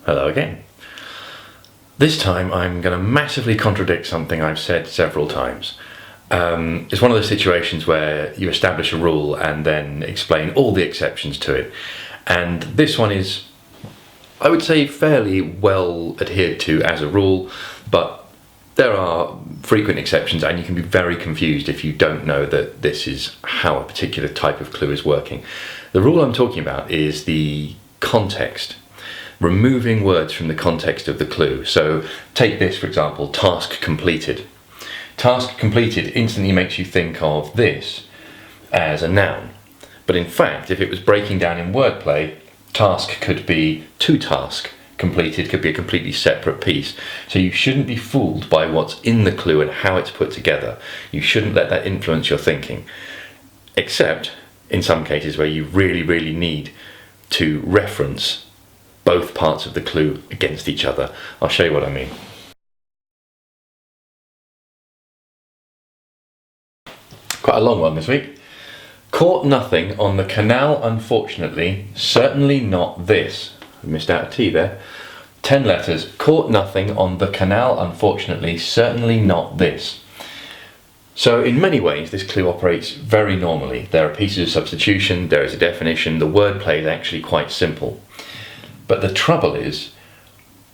Hello again. This time I'm going to massively contradict something I've said several times. It's one of those situations where you establish a rule and then explain all the exceptions to it. And this one is, I would say, fairly well adhered to as a rule, but there are frequent exceptions and you can be very confused if you don't know that this is how a particular type of clue is working. The rule I'm talking about is the context. Removing words from the context of the clue. So take this, for example, task completed. Task completed instantly makes you think of this as a noun. But in fact, if it was breaking down in wordplay, task could be to task. Completed could be a completely separate piece. So you shouldn't be fooled by what's in the clue and how it's put together. You shouldn't let that influence your thinking. Except in some cases where you really need to reference both parts of the clue against each other. I'll show you what I mean. Quite a long one this week. Caught nothing on the canal, unfortunately, certainly not this. I missed out a T there. 10 letters. Caught nothing on the canal, unfortunately, certainly not this. So in many ways this clue operates very normally. There are pieces of substitution, there is a definition, the wordplay is actually quite simple. But the trouble is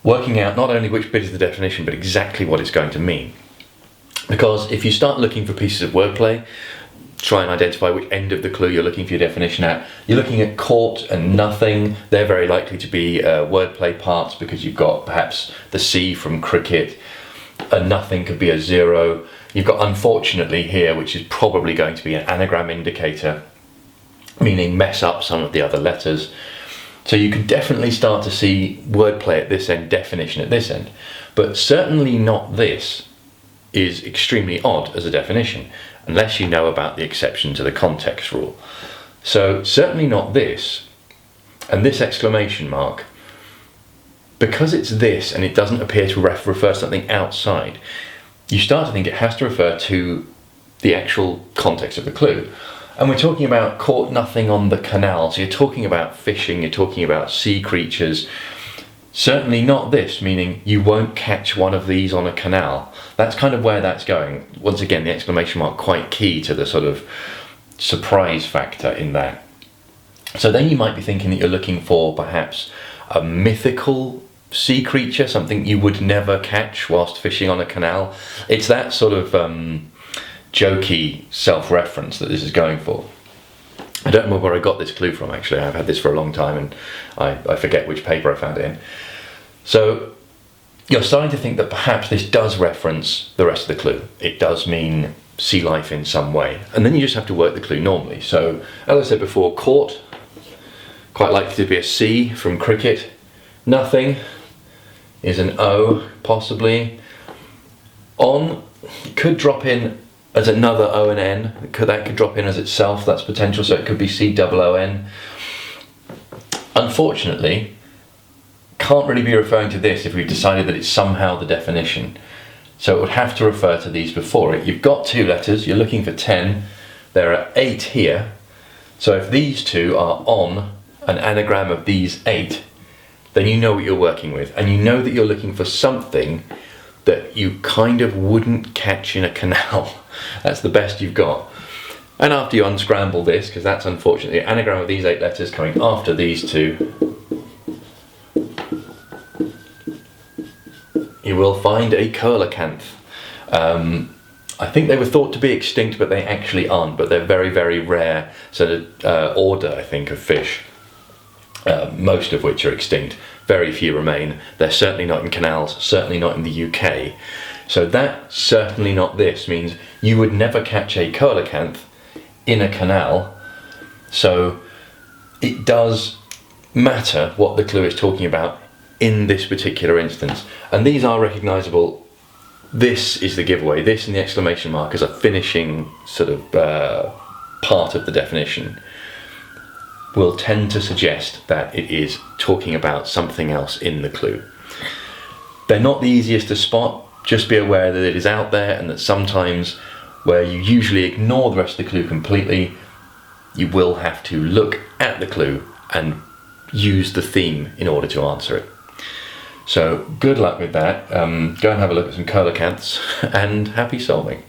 working out not only which bit is the definition, but exactly what it's going to mean. Because if you start looking for pieces of wordplay, try and identify which end of the clue you're looking for your definition at. You're looking at caught and nothing. They're very likely to be wordplay parts because you've got perhaps the C from cricket. A nothing could be a zero. You've got unfortunately here, which is probably going to be an anagram indicator, meaning mess up some of the other letters. So you can definitely start to see wordplay at this end, definition at this end. But certainly not this is extremely odd as a definition, unless you know about the exception to the context rule. So certainly not this, and this exclamation mark, because it's this and it doesn't appear to refer to something outside, you start to think it has to refer to the actual context of the clue. And we're talking about caught nothing on the canal, so you're talking about fishing, you're talking about sea creatures. Certainly not this, meaning you won't catch one of these on a canal. That's kind of where that's going. Once again, the exclamation mark quite key to the sort of surprise factor in that. So then you might be thinking that you're looking for perhaps a mythical sea creature, something you would never catch whilst fishing on a canal. It's that sort of jokey self-reference that this is going for. I don't know where I got this clue from actually. I've had this for a long time and I forget which paper I found it in. So you're starting to think that perhaps this does reference the rest of the clue. It does mean sea life in some way. And then you just have to work the clue normally. So as I said before, caught, quite likely to be a C from cricket. Nothing is an O, possibly. On could drop in as another O and N. That could drop in as itself, that's potential, so it could be C-O-O-N. Unfortunately, can't really be referring to this if we've decided that it's somehow the definition. So it would have to refer to these before it. You've got 2 letters, you're looking for 10, there are 8 here. So if these 2 are on an anagram of these 8, then you know what you're working with, and you know that you're looking for something that you kind of wouldn't catch in a canal. That's the best you've got. And after you unscramble this, because that's unfortunately an anagram of these 8 letters coming after these 2, you will find a coelacanth. I think they were thought to be extinct, but they actually aren't, but they're very rare sort of order, I think, of fish. Most of which are extinct, very few remain. They're certainly not in canals, certainly not in the UK. So that certainly not this means you would never catch a coelacanth in a canal. So it does matter what the clue is talking about in this particular instance. And these are recognisable. This is the giveaway. This and the exclamation mark as a finishing sort of part of the definition will tend to suggest that it is talking about something else in the clue. They're not the easiest to spot. Just be aware that it is out there and that sometimes where you usually ignore the rest of the clue completely, you will have to look at the clue and use the theme in order to answer it. So good luck with that. Go and have a look at some coelacanths and happy solving.